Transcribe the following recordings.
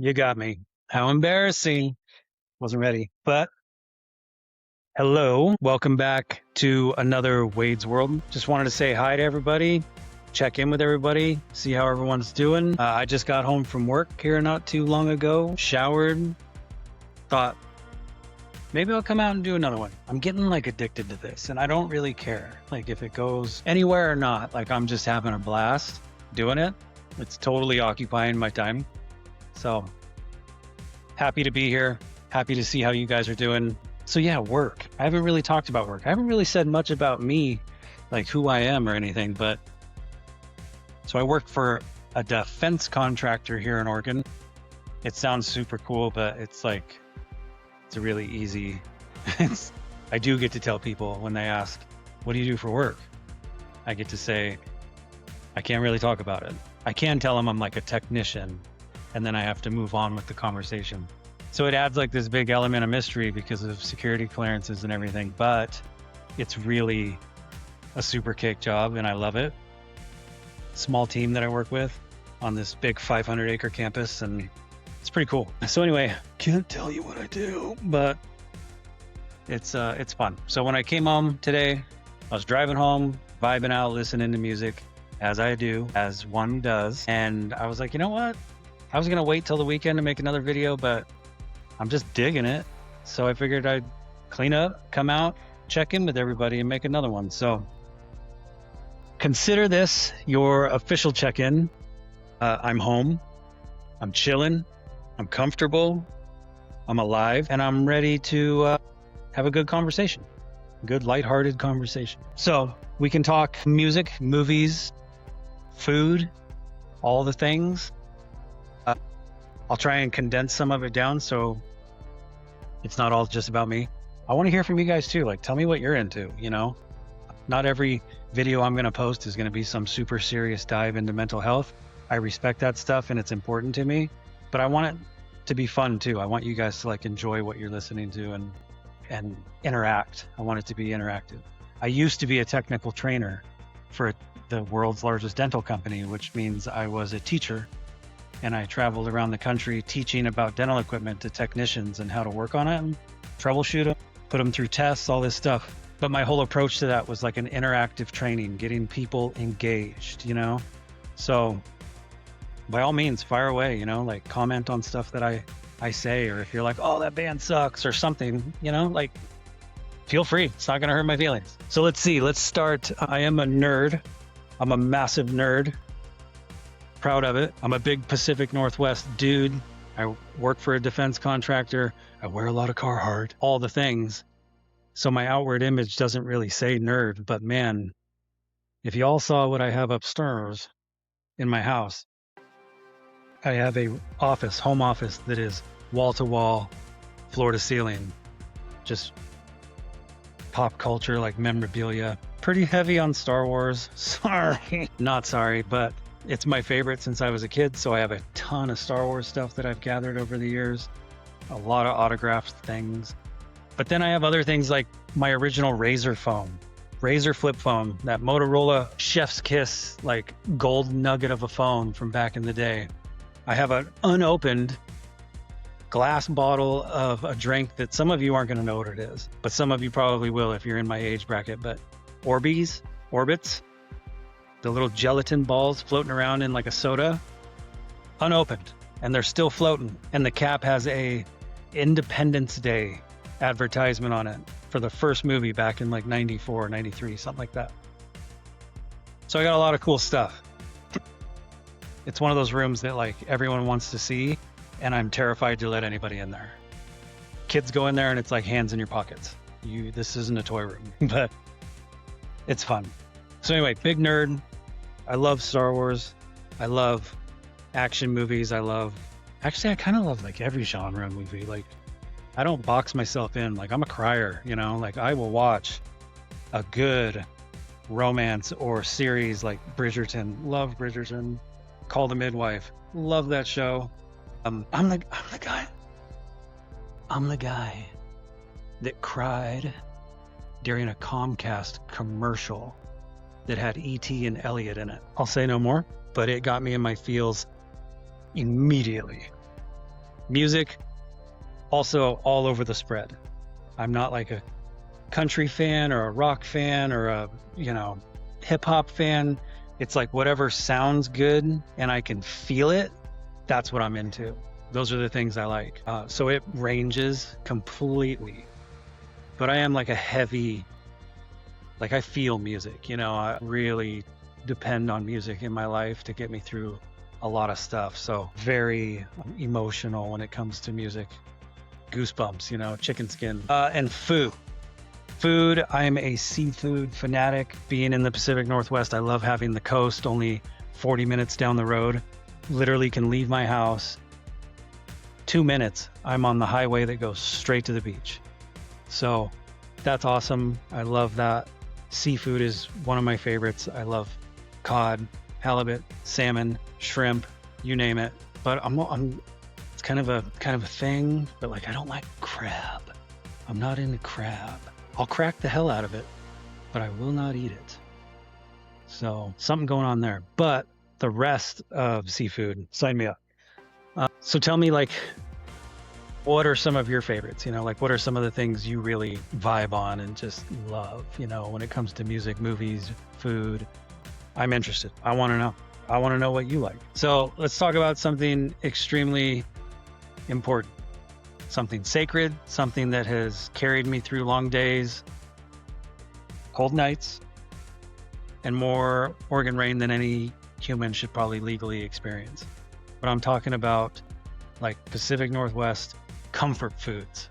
You got me. How embarrassing. Wasn't ready. But hello. Welcome back to another Wade's World. Just wanted to say hi to everybody, check in with everybody, see how everyone's doing. I just got home from work here not too long ago, showered, thought maybe I'll come out and do another one. I'm getting like addicted to this and I don't really care like if it goes anywhere or not. Like I'm just having a blast doing it. It's totally occupying my time. So happy to be here. Happy to see how you guys are doing. So yeah, work. I haven't really talked about work. I haven't really said much about me, like who I am or anything, but so I work for a defense contractor here in Oregon. It sounds super cool, but it's like, it's a really easy, I do get to tell people when they ask, what do you do for work? I get to say, I can't really talk about it. I can tell them I'm like a technician, and then I have to move on with the conversation. So it adds like this big element of mystery because of security clearances and everything, but it's really a super kick job and I love it. Small team that I work with on this big 500-acre campus, and it's pretty cool. So anyway, can't tell you what I do, but it's fun. So when I came home today, I was driving home, vibing out, listening to music, as I do, as one does. And I was like, you know what? I was gonna wait till the weekend to make another video, but I'm just digging it. So I figured I'd clean up, come out, check in with everybody and make another one. So consider this your official check-in. I'm home, I'm chilling, I'm comfortable, I'm alive, and I'm ready to have a good conversation, good lighthearted conversation. So we can talk music, movies, food, all the things. I'll try and condense some of it down so it's not all just about me. I want to hear from you guys too. Like, tell me what you're into, you know? Not every video I'm going to post is going to be some super serious dive into mental health. I respect that stuff and it's important to me, but I want it to be fun too. I want you guys to like enjoy what you're listening to and interact. I want it to be interactive. I used to be a technical trainer for the world's largest dental company, which means I was a teacher. And I traveled around the country teaching about dental equipment to technicians and how to work on it and troubleshoot them, put them through tests, all this stuff. But my whole approach to that was like an interactive training, getting people engaged, you know? So by all means, fire away, you know, like comment on stuff that I say, or if you're like, oh, that band sucks or something, you know, like feel free. It's not going to hurt my feelings. So let's see, let's start. I am a nerd. I'm a massive nerd. Proud of it. I'm a big Pacific Northwest dude. I work for a defense contractor. I wear a lot of Carhartt, all the things. So my outward image doesn't really say nerd, but man, if y'all saw what I have upstairs in my house, I have a office, home office that is wall to wall, floor to ceiling, just pop culture, like memorabilia, pretty heavy on Star Wars. Sorry, not sorry, but it's my favorite since I was a kid, so I have a ton of Star Wars stuff that I've gathered over the years, a lot of autographed things. But then I have other things like my original Razr phone, Razr flip phone, that Motorola Chef's Kiss, like gold nugget of a phone from back in the day. I have an unopened glass bottle of a drink that some of you aren't going to know what it is, but some of you probably will if you're in my age bracket. But Orbits, the little gelatin balls floating around in like a soda, unopened, and they're still floating. And the cap has a Independence Day advertisement on it for the first movie back in like 94, 93, something like that. So I got a lot of cool stuff. It's one of those rooms that like everyone wants to see, and I'm terrified to let anybody in there. Kids go in there and it's like hands in your pockets. This isn't a toy room, but it's fun. So anyway, big nerd. I love Star Wars. I love action movies. Actually, I kind of love like every genre of movie. Like, I don't box myself in. Like, I'm a crier, you know? Like, I will watch a good romance or series like Bridgerton. Love Bridgerton. Call the Midwife. Love that show. I'm the guy that cried during a Comcast commercial that had E.T. and Elliot in it. I'll say no more, but it got me in my feels immediately. Music, also all over the spread. I'm not like a country fan or a rock fan or a, hip hop fan. It's like whatever sounds good and I can feel it, that's what I'm into. Those are the things I like. So it ranges completely. But I am like a heavy, like I feel music, I really depend on music in my life to get me through a lot of stuff. So very emotional when it comes to music. Goosebumps, chicken skin. And food. Food, I'm a seafood fanatic. Being in the Pacific Northwest, I love having the coast only 40 minutes down the road. Literally can leave my house. 2 minutes, I'm on the highway that goes straight to the beach. So that's awesome. I love that. Seafood is one of my favorites. I love cod, halibut, salmon, shrimp, you name it. But it's kind of a thing, but like I don't like crab. I'm not into crab. I'll crack the hell out of it, but I will not eat it. So something going on there. But the rest of seafood, sign me up. So tell me, like, what are some of your favorites? What are some of the things you really vibe on and just love, when it comes to music, movies, food? I'm interested. I want to know. I want to know what you like. So let's talk about something extremely important, something sacred, something that has carried me through long days, cold nights, and more Oregon rain than any human should probably legally experience. But I'm talking about like Pacific Northwest comfort foods.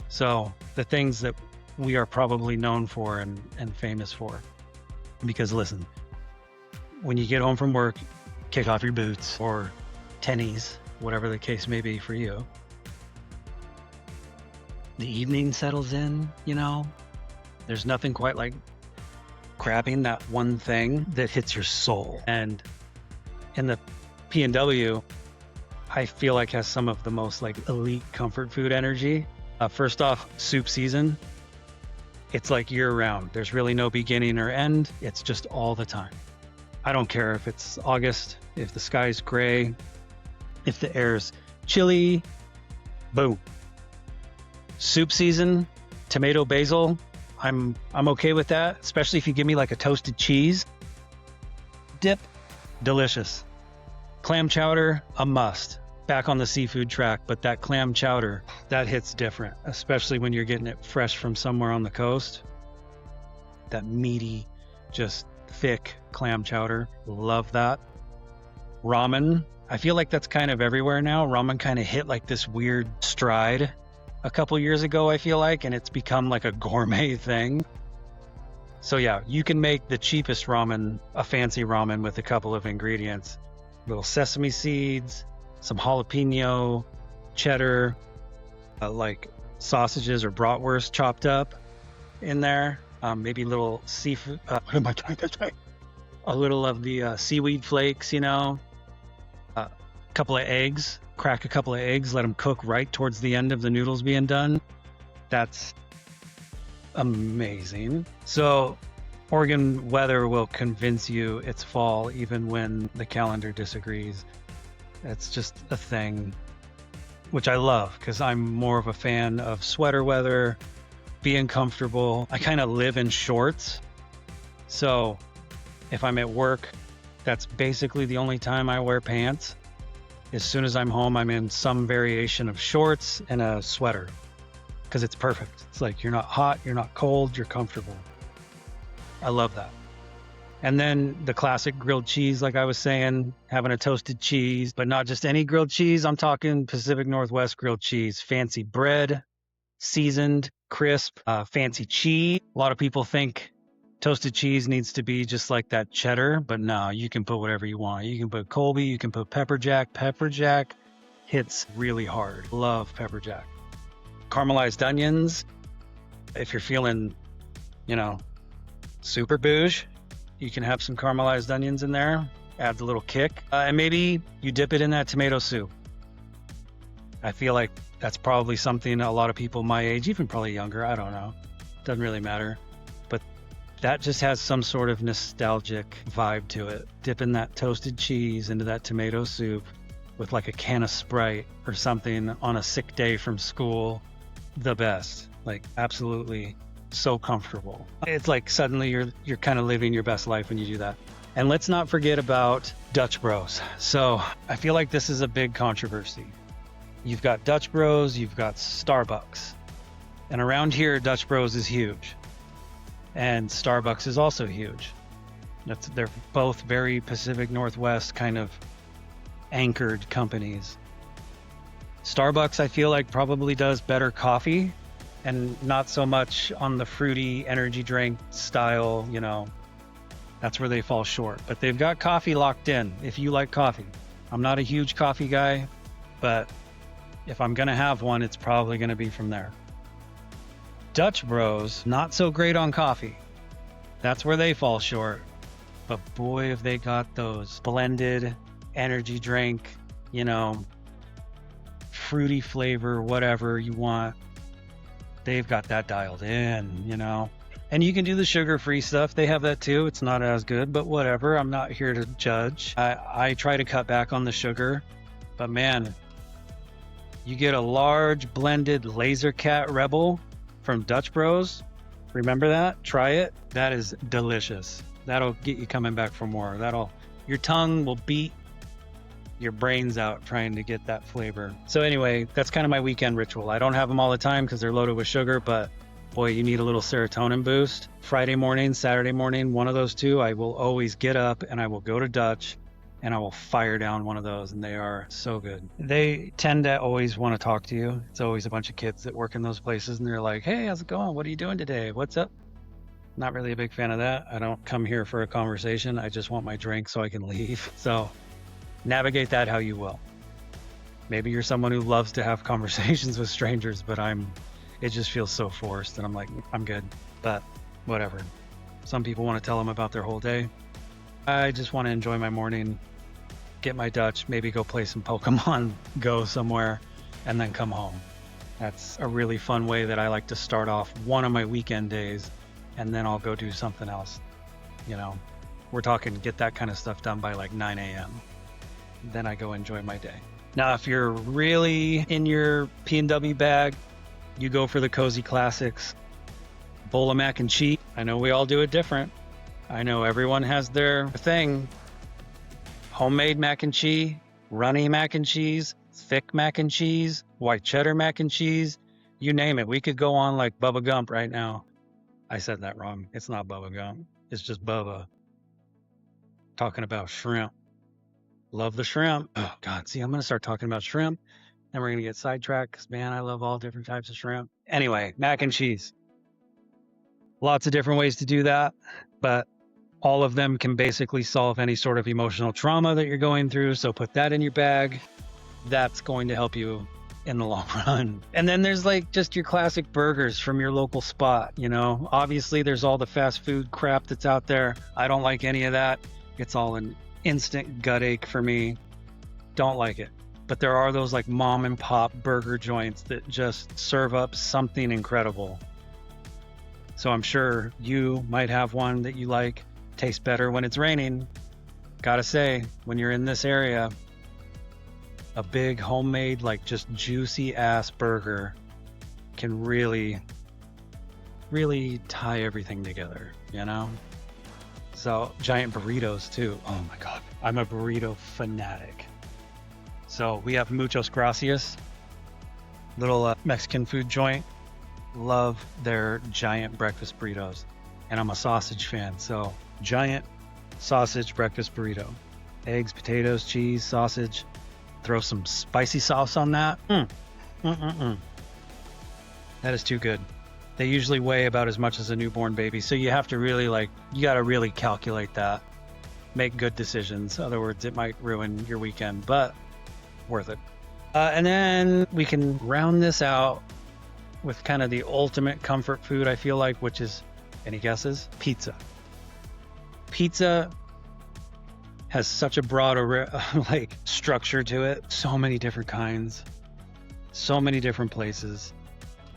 So the things that we are probably known for and famous for. Because listen, when you get home from work, kick off your boots or tennies, whatever the case may be for you. The evening settles in, there's nothing quite like grabbing that one thing that hits your soul. And in the PNW, I feel like has some of the most like elite comfort food energy. First off, soup season. It's like year round. There's really no beginning or end. It's just all the time. I don't care if it's August, if the sky's gray, if the air's chilly, boom. Soup season, tomato basil. I'm okay with that, especially if you give me like a toasted cheese dip. Delicious. Clam chowder, a must. Back on the seafood track, but that clam chowder, that hits different, especially when you're getting it fresh from somewhere on the coast. That meaty, just thick clam chowder. Love that. Ramen. I feel like that's kind of everywhere now. Ramen kind of hit like this weird stride a couple years ago, I feel like, and it's become like a gourmet thing. So yeah, you can make the cheapest ramen, a fancy ramen with a couple of ingredients. Little sesame seeds, some jalapeno, cheddar, like sausages or bratwurst chopped up in there. Maybe little seafood. What am I trying to say? A little of the seaweed flakes, a couple of eggs. Crack a couple of eggs, let them cook right towards the end of the noodles being done. That's amazing. So Oregon weather will convince you it's fall even when the calendar disagrees. It's just a thing, which I love because I'm more of a fan of sweater weather, being comfortable. I kind of live in shorts. So if I'm at work, that's basically the only time I wear pants. As soon as I'm home, I'm in some variation of shorts and a sweater because it's perfect. It's like you're not hot, you're not cold, you're comfortable. I love that. And then the classic grilled cheese, like I was saying, having a toasted cheese, but not just any grilled cheese. I'm talking Pacific Northwest grilled cheese, fancy bread, seasoned, crisp, fancy cheese. A lot of people think toasted cheese needs to be just like that cheddar, but no, you can put whatever you want. You can put Colby, you can put pepper jack. Pepper jack hits really hard. Love pepper jack. Caramelized onions. If you're feeling, super bouge, you can have some caramelized onions in there. Adds a little kick. And maybe you dip it in that tomato soup. I feel like that's probably something a lot of people my age, even probably younger, I don't know. Doesn't really matter. But that just has some sort of nostalgic vibe to it. Dipping that toasted cheese into that tomato soup. with like a can of Sprite or something on a sick day from school. The best, like absolutely so comfortable. It's like suddenly you're kind of living your best life when you do that. And let's not forget about Dutch Bros. So I feel like this is a big controversy. You've got Dutch Bros, you've got Starbucks. And around here, Dutch Bros is huge. And Starbucks is also huge. They're both very Pacific Northwest kind of anchored companies. Starbucks, I feel like, probably does better coffee and not so much on the fruity energy drink style, you know. That's where they fall short. But they've got coffee locked in if you like coffee. I'm not a huge coffee guy, but if I'm going to have one, it's probably going to be from there. Dutch Bros, not so great on coffee. That's where they fall short. But boy, have they got those blended energy drink, you know, fruity flavor, whatever you want. They've got that dialed in, you know. And you can do the sugar-free stuff. They have that too. It's not as good, but whatever. I'm not here to judge. I try to cut back on the sugar, but man, you get a large blended Laser Cat Rebel from Dutch Bros. Remember that? Try it. That is delicious. That'll get you coming back for more. Your tongue will beat your brains out trying to get that flavor. So anyway, that's kind of my weekend ritual. I don't have them all the time because they're loaded with sugar, but boy, you need a little serotonin boost. Friday morning, Saturday morning, one of those two, I will always get up and I will go to Dutch and I will fire down one of those, and they are so good. They tend to always want to talk to you. It's always a bunch of kids that work in those places and they're like, hey, how's it going? What are you doing today? What's up? Not really a big fan of that. I don't come here for a conversation. I just want my drink so I can leave. So navigate that how you will. Maybe you're someone who loves to have conversations with strangers, but it just feels so forced and I'm like, I'm good, but whatever. Some people want to tell them about their whole day. I just want to enjoy my morning, get my Dutch, maybe go play some Pokemon Go somewhere, and then come home. That's a really fun way that I like to start off one of my weekend days, and then I'll go do something else. You know, we're talking get that kind of stuff done by like 9 a.m. Then I go enjoy my day. Now, if you're really in your PNW bag, you go for the cozy classics. Bowl of mac and cheese. I know we all do it different. I know everyone has their thing. Homemade mac and cheese, runny mac and cheese, thick mac and cheese, white cheddar mac and cheese. You name it. We could go on like Bubba Gump right now. I said that wrong. It's not Bubba Gump. It's just Bubba. Talking about shrimp. Love the shrimp. Oh, God. See, I'm going to start talking about shrimp. Then we're going to get sidetracked because, man, I love all different types of shrimp. Anyway, mac and cheese. Lots of different ways to do that, but all of them can basically solve any sort of emotional trauma that you're going through. So put that in your bag. That's going to help you in the long run. And then there's like just your classic burgers from your local spot. You know, obviously there's all the fast food crap that's out there. I don't like any of that. It's all an instant gut ache for me. Don't like it. But there are those like mom and pop burger joints that just serve up something incredible. So I'm sure you might have one that you like. Tastes better when it's raining. Gotta say, when you're in this area, a big homemade, like just juicy ass burger can really, really tie everything together, you know? So giant burritos too. Oh my God. I'm a burrito fanatic. So we have Muchos Gracias, little Mexican food joint. Love their giant breakfast burritos. And I'm a sausage fan, so giant sausage breakfast burrito. Eggs, potatoes, cheese, sausage. Throw some spicy sauce on that. That is too good. They usually weigh about as much as a newborn baby, so you have to really you got to really calculate that. Make good decisions. In other words, it might ruin your weekend, but worth it. And then we can round this out with kind of the ultimate comfort food, I feel like, which is, any guesses? Pizza. Pizza has such a broad structure to it. So many different kinds, so many different places,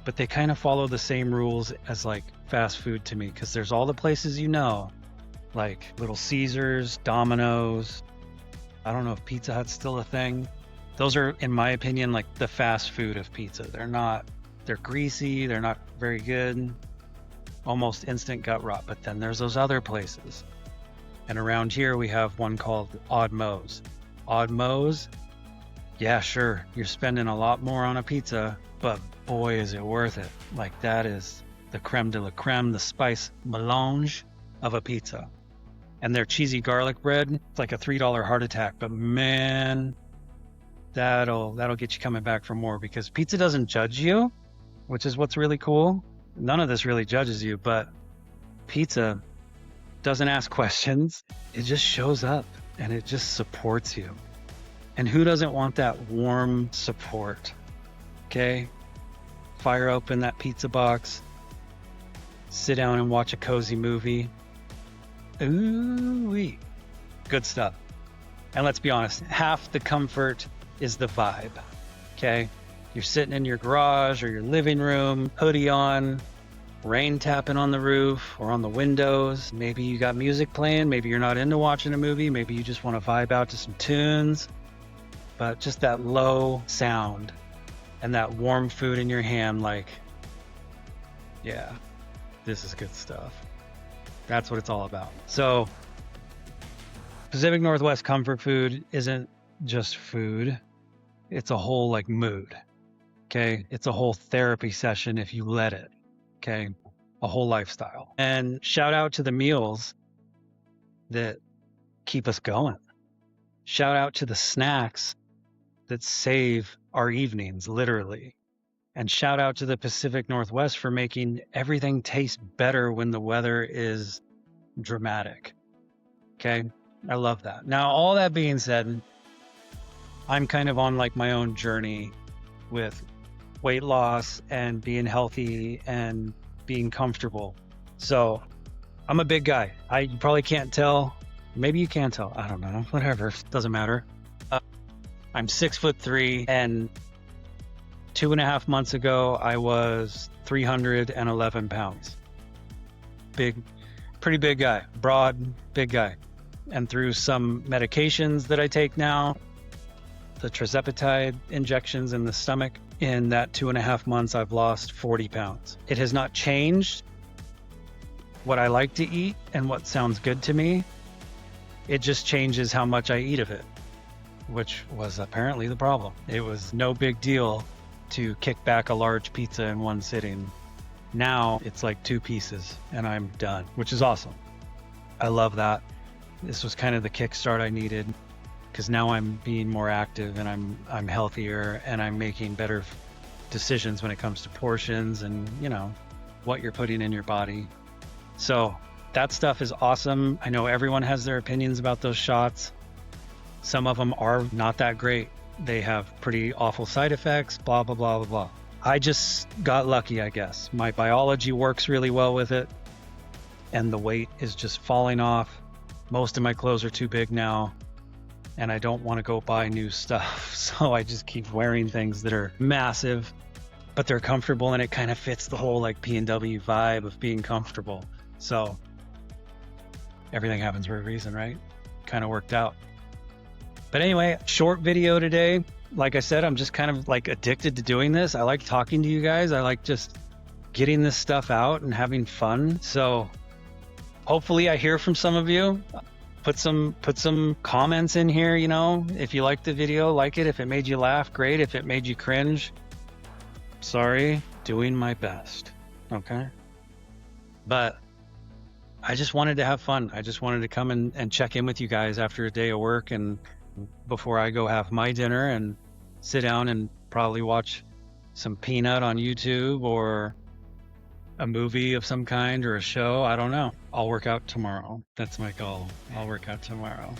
but they kind of follow the same rules as like fast food to me, because there's all the places, you know, like Little Caesars, Domino's. I don't know if Pizza Hut's still a thing. Those are, in my opinion, like the fast food of pizza. They're greasy, they're not very good, almost instant gut rot. But then there's those other places. And around here we have one called Odd Moe's. Odd Moe's, yeah, sure, you're spending a lot more on a pizza, but boy, is it worth it. Like, that is the creme de la creme, the spice melange of a pizza. And their cheesy garlic bread, it's like a $3 heart attack, but man, that'll get you coming back for more, because pizza doesn't judge you, which is what's really cool. None of this really judges you, but pizza doesn't ask questions. It just shows up and it just supports you. And who doesn't want that warm support? Okay? Fire open that pizza box, sit down and watch a cozy movie. Ooh-wee. Good stuff. And let's be honest, half the comfort is the vibe. Okay? You're sitting in your garage or your living room, hoodie on, rain tapping on the roof or on the windows. Maybe you got music playing. Maybe you're not into watching a movie. Maybe you just want to vibe out to some tunes. But just that low sound and that warm food in your hand, like, yeah, this is good stuff. That's what it's all about. So Pacific Northwest comfort food isn't just food. It's a whole like mood. Okay. It's a whole therapy session if you let it. Okay. A whole lifestyle. And shout out to the meals that keep us going. Shout out to the snacks that save our evenings, literally. And shout out to the Pacific Northwest for making everything taste better when the weather is dramatic. Okay. I love that. Now, all that being said, I'm kind of on like my own journey with weight loss and being healthy and being comfortable. So I'm a big guy. You probably can't tell. Maybe you can tell. I don't know. Whatever. Doesn't matter. I'm 6'3", and 2.5 months ago, I was 311 pounds. Pretty big guy, broad, big guy. And through some medications that I take now, the tirzepatide injections in the stomach, in that 2.5 months, I've lost 40 pounds. It has not changed what I like to eat and what sounds good to me. It just changes how much I eat of it, which was apparently the problem. It was no big deal to kick back a large pizza in one sitting. Now it's like 2 pieces and I'm done, which is awesome. I love that. This was kind of the kickstart I needed, because now I'm being more active and I'm healthier and I'm making better decisions when it comes to portions and, you know, what you're putting in your body. So that stuff is awesome. I know everyone has their opinions about those shots. Some of them are not that great. They have pretty awful side effects, blah, blah, blah, blah, blah. I just got lucky, I guess. My biology works really well with it, and the weight is just falling off. Most of my clothes are too big now, and I don't want to go buy new stuff. So I just keep wearing things that are massive, but they're comfortable, and it kind of fits the whole like PNW vibe of being comfortable. So everything happens for a reason, right? Kind of worked out. But anyway, short video today. Like I said, I'm just kind of like addicted to doing this. I like talking to you guys. I like just getting this stuff out and having fun. So hopefully I hear from some of you. Put some comments in here, you know. If you liked the video, like it. If it made you laugh, great. If it made you cringe, sorry, doing my best. Okay? But I just wanted to have fun. I just wanted to come and check in with you guys after a day of work and before I go have my dinner and sit down and probably watch some Peanut on YouTube or a movie of some kind or a show. I don't know. I'll work out tomorrow. That's my goal. I'll work out tomorrow.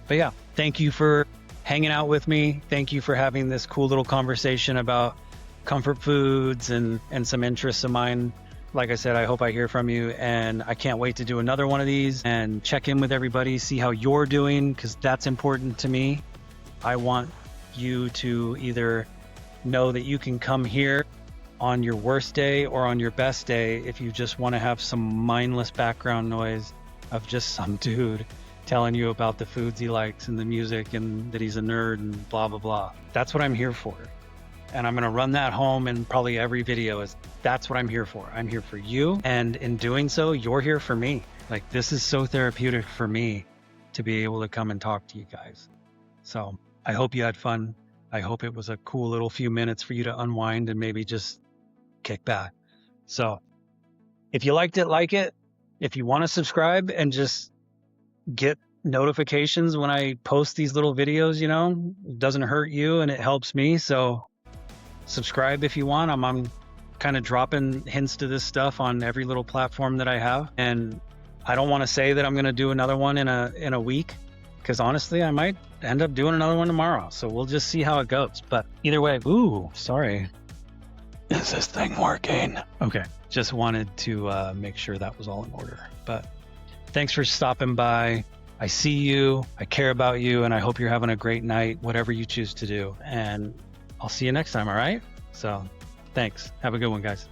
But yeah, thank you for hanging out with me. Thank you for having this cool little conversation about comfort foods and some interests of mine. Like I said, I hope I hear from you, and I can't wait to do another one of these and check in with everybody, see how you're doing, because that's important to me. I want you to either know that you can come here on your worst day or on your best day if you just want to have some mindless background noise of just some dude telling you about the foods he likes and the music and that he's a nerd and blah, blah, blah. That's what I'm here for. And I'm going to run that home in probably every video is that's what I'm here for. I'm here for you. And in doing so, you're here for me. Like, this is so therapeutic for me to be able to come and talk to you guys. So I hope you had fun. I hope it was a cool little few minutes for you to unwind and maybe just kick back. So if you liked it, like it. If you want to subscribe and just get notifications when I post these little videos, you know, it doesn't hurt you and it helps me. So subscribe if you want. I'm kind of dropping hints to this stuff on every little platform that I have. And I don't want to say that I'm going to do another one in a week, because honestly, I might end up doing another one tomorrow. So we'll just see how it goes. But either way, ooh, sorry. Is this thing working? Okay. Just wanted to make sure that was all in order. But thanks for stopping by. I see you. I care about you. And I hope you're having a great night, whatever you choose to do. And I'll see you next time. All right. So thanks. Have a good one, guys.